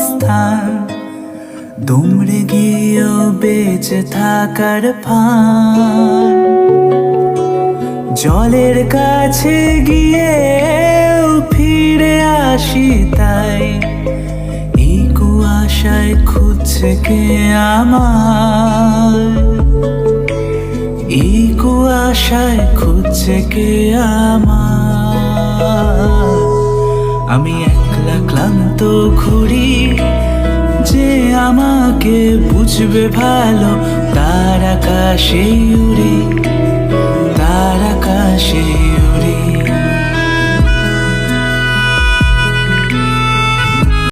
স্থান, দুমড়ে গিয়েও বেঁচে থাকার ভান। জলের কাছে গিয়েও ফিরে আসি তাই, এই কুয়াশায় খুঁজছে কে আমায়, এই কুয়াশায় খুঁজছে কে আমায়। আমি একলা ক্লান্ত ঘুরি, যে আমাকে বুঝবে ভালো, তার আকাশে উড়ি, তার আকাশে